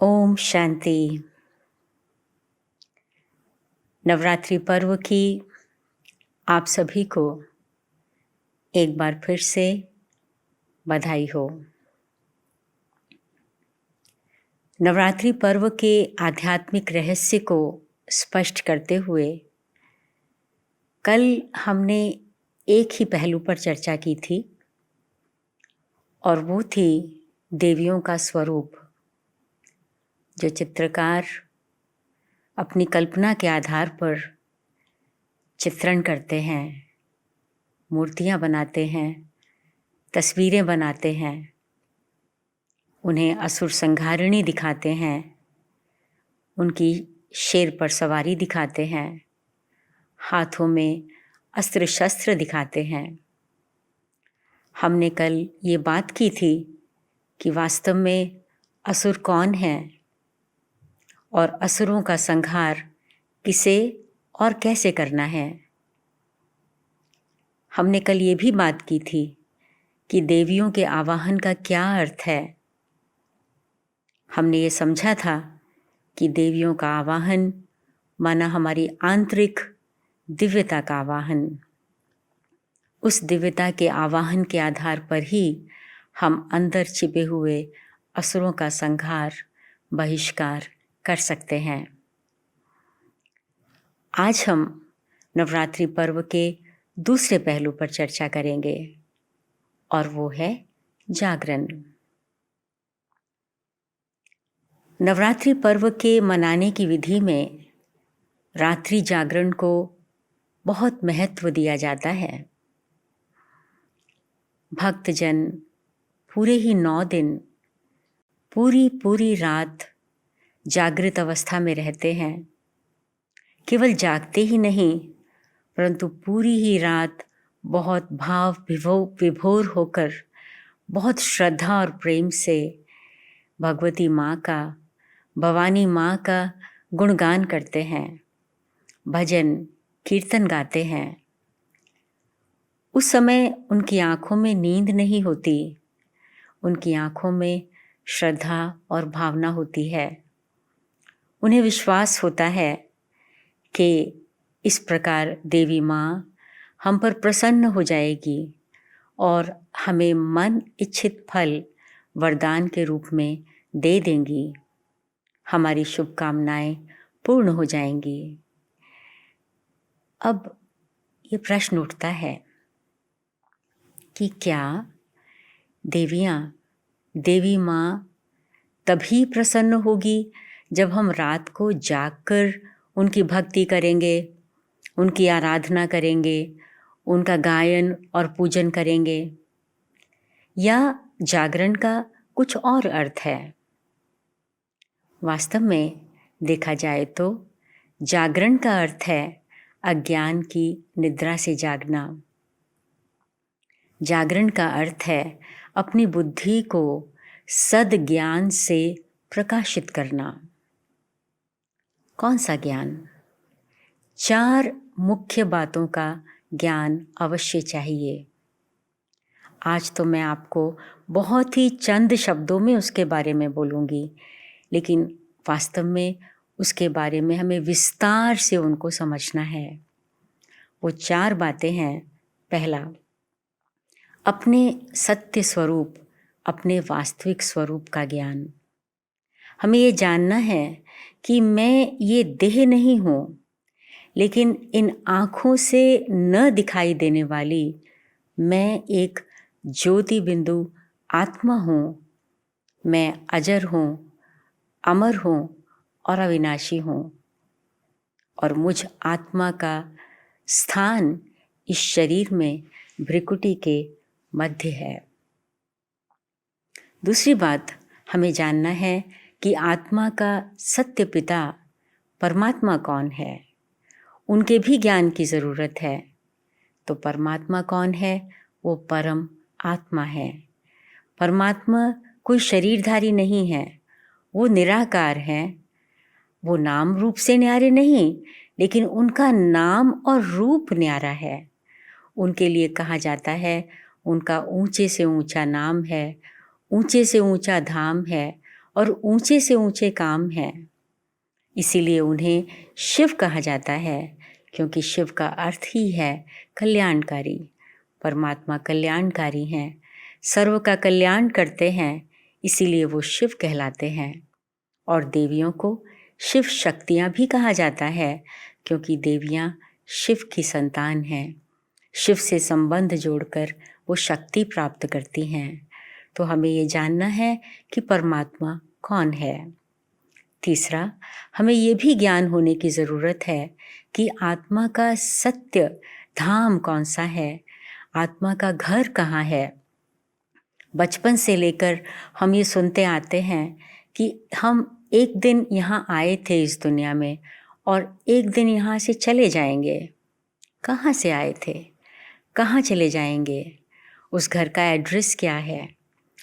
ओम शांति। नवरात्रि पर्व की आप सभी को एक बार फिर से बधाई हो। नवरात्रि पर्व के आध्यात्मिक रहस्य को स्पष्ट करते हुए कल हमने एक ही पहलू पर चर्चा की थी और वो थी देवियों का स्वरूप, जो चित्रकार अपनी कल्पना के आधार पर चित्रण करते हैं, मूर्तियाँ बनाते हैं, तस्वीरें बनाते हैं, उन्हें असुर संहारिणी दिखाते हैं, उनकी शेर पर सवारी दिखाते हैं, हाथों में अस्त्र शस्त्र दिखाते हैं। हमने कल ये बात की थी कि वास्तव में असुर कौन है और असुरों का संहार किसे और कैसे करना है। हमने कल ये भी बात की थी कि देवियों के आवाहन का क्या अर्थ है। हमने ये समझा था कि देवियों का आवाहन माना हमारी आंतरिक दिव्यता का आवाहन। उस दिव्यता के आवाहन के आधार पर ही हम अंदर छिपे हुए असुरों का संहार, बहिष्कार कर सकते हैं। आज हम नवरात्रि पर्व के दूसरे पहलू पर चर्चा करेंगे और वो है जागरण। नवरात्रि पर्व के मनाने की विधि में रात्रि जागरण को बहुत महत्व दिया जाता है। भक्तजन पूरे ही 9 दिन पूरी रात जागृत अवस्था में रहते हैं। केवल जागते ही नहीं परंतु पूरी ही रात बहुत भाव विभोर होकर बहुत श्रद्धा और प्रेम से भगवती माँ का, भवानी माँ का गुणगान करते हैं, भजन कीर्तन गाते हैं। उस समय उनकी आँखों में नींद नहीं होती, उनकी आँखों में श्रद्धा और भावना होती है। उन्हें विश्वास होता है कि इस प्रकार देवी माँ हम पर प्रसन्न हो जाएगी और हमें मन इच्छित फल वरदान के रूप में दे देंगी, हमारी शुभकामनाएं पूर्ण हो जाएंगी। अब ये प्रश्न उठता है कि क्या देवी माँ तभी प्रसन्न होगी जब हम रात को जागकर उनकी भक्ति करेंगे, उनकी आराधना करेंगे, उनका गायन और पूजन करेंगे, या जागरण का कुछ और अर्थ है? वास्तव में देखा जाए तो जागरण का अर्थ है अज्ञान की निद्रा से जागना। जागरण का अर्थ है अपनी बुद्धि को सद्ज्ञान से प्रकाशित करना। कौन सा ज्ञान? 4 मुख्य बातों का ज्ञान अवश्य चाहिए। आज तो मैं आपको बहुत ही चंद शब्दों में उसके बारे में बोलूँगी, लेकिन वास्तव में उसके बारे में हमें विस्तार से उनको समझना है। वो 4 बातें हैं। पहला, अपने सत्य स्वरूप, अपने वास्तविक स्वरूप का ज्ञान। हमें ये जानना है कि मैं ये देह नहीं हूँ, लेकिन इन आँखों से न दिखाई देने वाली मैं एक ज्योति बिंदु आत्मा हूँ। मैं अजर हूँ, अमर हूँ और अविनाशी हूँ, और मुझ आत्मा का स्थान इस शरीर में भ्रिकुटी के मध्य है। दूसरी बात, हमें जानना है कि आत्मा का सत्य पिता परमात्मा कौन है। उनके भी ज्ञान की ज़रूरत है। तो परमात्मा कौन है? वो परम आत्मा है। परमात्मा कोई शरीरधारी नहीं है, वो निराकार है। वो नाम रूप से न्यारे नहीं, लेकिन उनका नाम और रूप न्यारा है। उनके लिए कहा जाता है उनका ऊंचे से ऊंचा नाम है, ऊंचे से ऊंचा धाम है और ऊंचे से ऊंचे काम हैं। इसीलिए उन्हें शिव कहा जाता है, क्योंकि शिव का अर्थ ही है कल्याणकारी। परमात्मा कल्याणकारी हैं, सर्व का कल्याण करते हैं, इसीलिए वो शिव कहलाते हैं। और देवियों को शिव शक्तियाँ भी कहा जाता है, क्योंकि देवियाँ शिव की संतान हैं। शिव से संबंध जोड़कर वो शक्ति प्राप्त करती हैं। तो हमें ये जानना है कि परमात्मा कौन है। तीसरा, हमें ये भी ज्ञान होने की ज़रूरत है कि आत्मा का सत्य धाम कौन सा है, आत्मा का घर कहाँ है। बचपन से लेकर हम ये सुनते आते हैं कि हम एक दिन यहाँ आए थे इस दुनिया में और एक दिन यहाँ से चले जाएंगे। कहाँ से आए थे, कहाँ चले जाएंगे, उस घर का एड्रेस क्या है,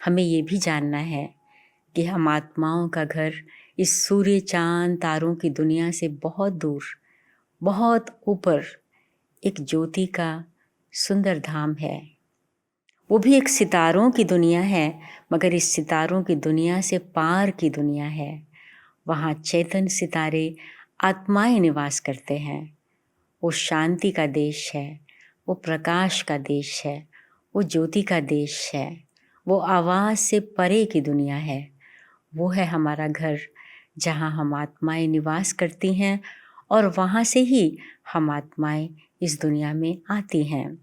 हमें ये भी जानना है कि हम आत्माओं का घर इस सूर्य चांद तारों की दुनिया से बहुत दूर, बहुत ऊपर एक ज्योति का सुंदर धाम है। वो भी एक सितारों की दुनिया है, मगर इस सितारों की दुनिया से पार की दुनिया है। वहाँ चेतन सितारे आत्माएं निवास करते हैं। वो शांति का देश है, वो प्रकाश का देश है, वो ज्योति का देश है, वो आवाज़ से परे की दुनिया है। वो है हमारा घर, जहाँ हम आत्माएं निवास करती हैं और वहाँ से ही हम आत्माएं इस दुनिया में आती हैं,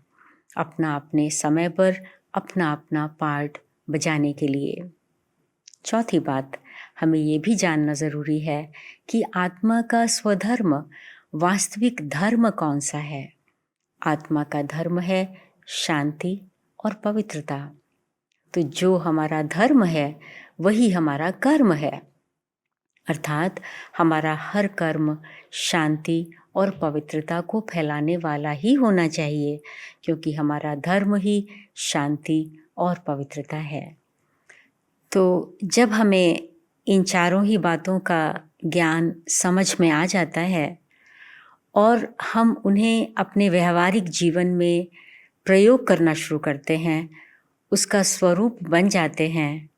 अपना अपने समय पर अपना अपना पार्ट बजाने के लिए। चौथी बात, हमें ये भी जानना ज़रूरी है कि आत्मा का स्वधर्म, वास्तविक धर्म कौन सा है। आत्मा का धर्म है शांति और पवित्रता। तो जो हमारा धर्म है वही हमारा कर्म है, अर्थात हमारा हर कर्म शांति और पवित्रता को फैलाने वाला ही होना चाहिए, क्योंकि हमारा धर्म ही शांति और पवित्रता है। तो जब हमें इन चारों ही बातों का ज्ञान समझ में आ जाता है और हम उन्हें अपने व्यवहारिक जीवन में प्रयोग करना शुरू करते हैं, उसका स्वरूप बन जाते हैं,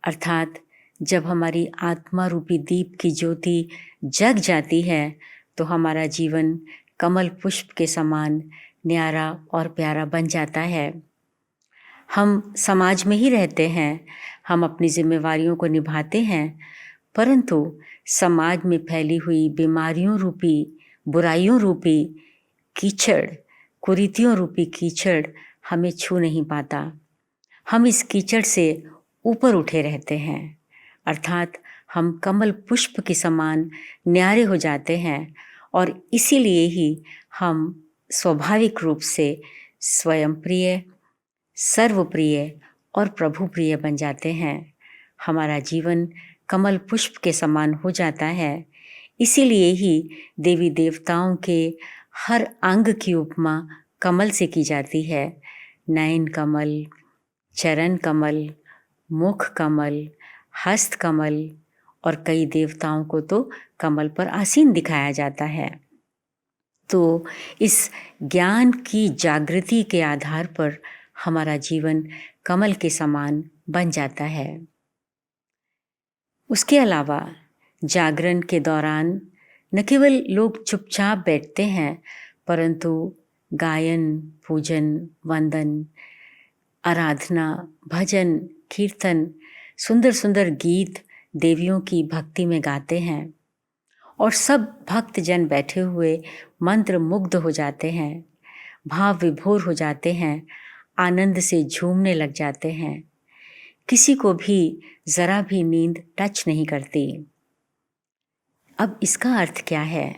अर्थात जब हमारी आत्मा रूपी दीप की ज्योति जग जाती है तो हमारा जीवन कमल पुष्प के समान न्यारा और प्यारा बन जाता है। हम समाज में ही रहते हैं, हम अपनी जिम्मेवारियों को निभाते हैं, परंतु समाज में फैली हुई बीमारियों रूपी, बुराइयों रूपी कीचड़, कुरीतियों रूपी कीचड़ हमें छू नहीं पाता। हम इस कीचड़ से ऊपर उठे रहते हैं, अर्थात हम कमल पुष्प के समान न्यारे हो जाते हैं और इसीलिए ही हम स्वाभाविक रूप से स्वयं प्रिय, सर्वप्रिय और प्रभु प्रिय बन जाते हैं। हमारा जीवन कमल पुष्प के समान हो जाता है। इसीलिए ही देवी देवताओं के हर अंग की उपमा कमल से की जाती है। नयन कमल, चरण कमल, मुख कमल, हस्त कमल और कई देवताओं को तो कमल पर आसीन दिखाया जाता है। तो इस ज्ञान की जागृति के आधार पर हमारा जीवन कमल के समान बन जाता है। उसके अलावा जागरण के दौरान न केवल लोग चुपचाप बैठते हैं, परंतु गायन, पूजन, वंदन, आराधना, भजन, कीर्तन, सुंदर सुंदर गीत देवियों की भक्ति में गाते हैं और सब भक्त जन बैठे हुए मंत्र मुग्ध हो जाते हैं, भाव विभोर हो जाते हैं, आनंद से झूमने लग जाते हैं। किसी को भी ज़रा भी नींद टच नहीं करती। अब इसका अर्थ क्या है?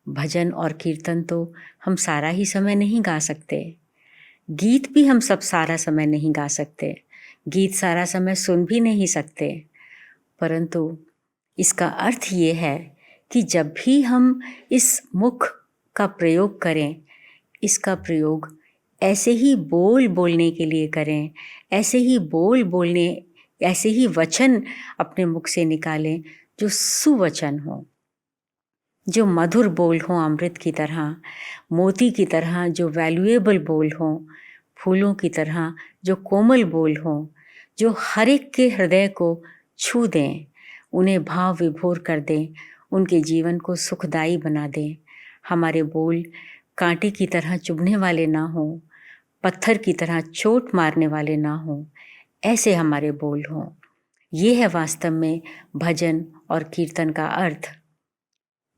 भजन और कीर्तन तो हम सारा ही समय नहीं गा सकते, गीत भी हम सब सारा समय नहीं गा सकते, गीत सारा समय सुन भी नहीं सकते, परंतु इसका अर्थ ये है कि जब भी हम इस मुख का प्रयोग करें, इसका प्रयोग ऐसे ही बोल बोलने के लिए करें, ऐसे ही बोल बोलने, ऐसे ही वचन अपने मुख से निकालें जो सुवचन हो, जो मधुर बोल हो, अमृत की तरह, मोती की तरह जो वैल्यूएबल बोल हो, फूलों की तरह जो कोमल बोल हो, जो हर एक के हृदय को छू दें, उन्हें भाव विभोर कर दें, उनके जीवन को सुखदायी बना दें। हमारे बोल कांटे की तरह चुभने वाले ना हों, पत्थर की तरह चोट मारने वाले ना हों, ऐसे हमारे बोल हों। ये है वास्तव में भजन और कीर्तन का अर्थ।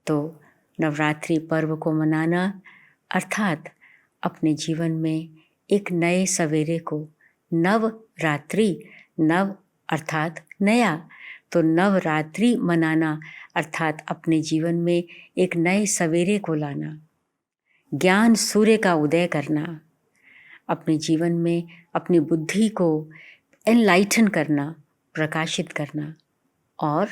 तो नवरात्रि पर्व को मनाना अर्थात अपने जीवन में एक नए सवेरे को, नवरात्रि, नव अर्थात नया, तो नवरात्रि मनाना अर्थात अपने जीवन में एक नए सवेरे को लाना, ज्ञान सूर्य का उदय करना, अपने जीवन में अपनी बुद्धि को एनलाइटन करना, प्रकाशित करना, और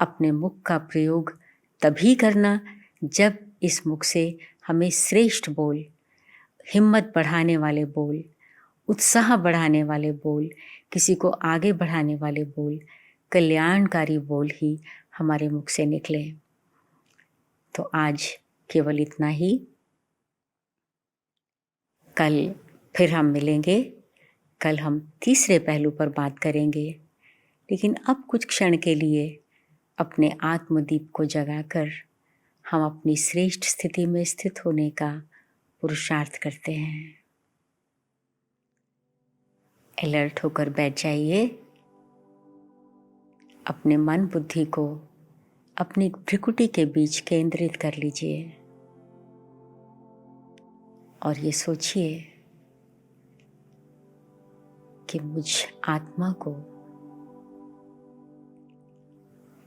अपने मुख का प्रयोग तभी करना जब इस मुख से हमें श्रेष्ठ बोल, हिम्मत बढ़ाने वाले बोल, उत्साह बढ़ाने वाले बोल, किसी को आगे बढ़ाने वाले बोल, कल्याणकारी बोल ही हमारे मुख से निकले। तो आज केवल इतना ही। कल फिर हम मिलेंगे। कल हम तीसरे पहलू पर बात करेंगे, लेकिन अब कुछ क्षण के लिए अपने आत्मदीप को जगाकर हम अपनी श्रेष्ठ स्थिति में स्थित होने का पुरुषार्थ करते हैं। अलर्ट होकर बैठ जाइए। अपने मन बुद्धि को अपनी भ्रिकुटी के बीच केंद्रित कर लीजिए और ये सोचिए कि मुझ आत्मा को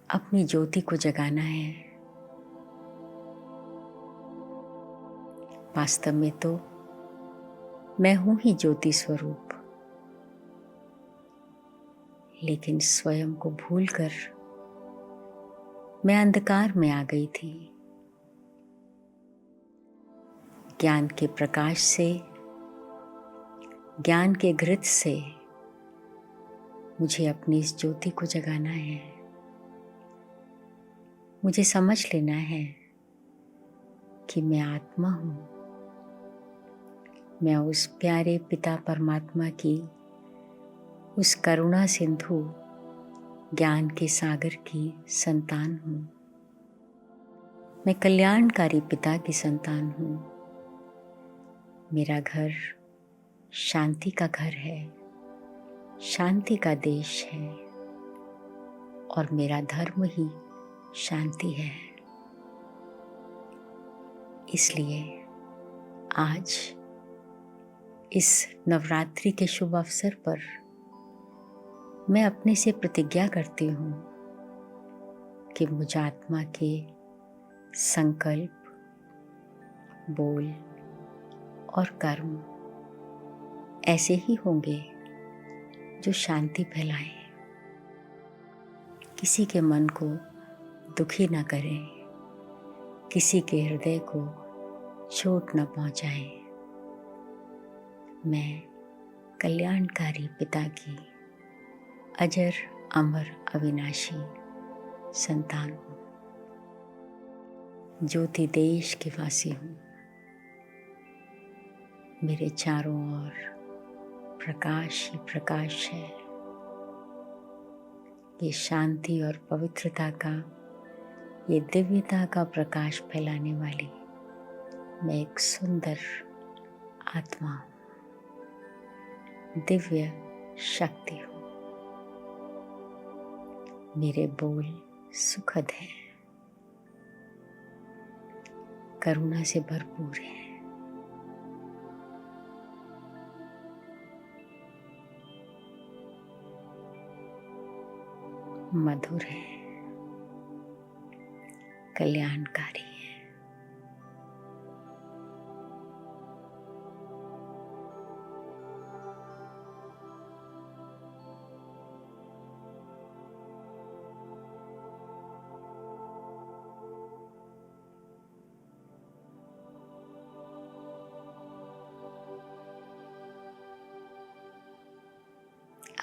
अपनी ज्योति को जगाना है। वास्तव में तो मैं हूं ही ज्योति स्वरूप, लेकिन स्वयं को भूलकर मैं अंधकार में आ गई थी। ज्ञान के प्रकाश से, ज्ञान के घृत से मुझे अपनी इस ज्योति को जगाना है। मुझे समझ लेना है कि मैं आत्मा हूँ। मैं उस प्यारे पिता परमात्मा की, उस करुणा सिंधु ज्ञान के सागर की संतान हूँ। मैं कल्याणकारी पिता की संतान हूँ। मेरा घर शांति का घर है, शांति का देश है, और मेरा धर्म ही शांति है। इसलिए आज इस नवरात्रि के शुभ अवसर पर मैं अपने से प्रतिज्ञा करती हूँ कि मुझ आत्मा के संकल्प, बोल और कर्म ऐसे ही होंगे जो शांति फैलाएं, किसी के मन को दुखी न करें, किसी के हृदय को चोट न पहुंचाएं। मैं कल्याणकारी पिता की अजर अमर अविनाशी संतान हूँ। ज्योति देश के वासी हूँ। मेरे चारों ओर प्रकाश ही प्रकाश है। ये शांति और पवित्रता का, ये दिव्यता का प्रकाश फैलाने वाली मैं एक सुंदर आत्मा हूँ, दिव्य शक्ति हूँ। मेरे बोल सुखद हैं, करुणा से भरपूर हैं। मधुर है, कल्याणकारी है।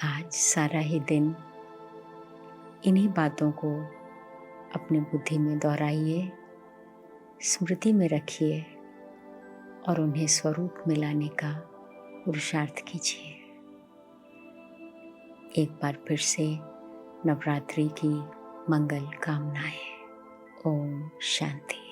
आज सारा ही दिन इन्हीं बातों को अपनी बुद्धि में दोहराइए, स्मृति में रखिए और उन्हें स्वरूप में लाने का पुरुषार्थ कीजिए। एक बार फिर से नवरात्रि की मंगल कामनाएं। ओम शांति।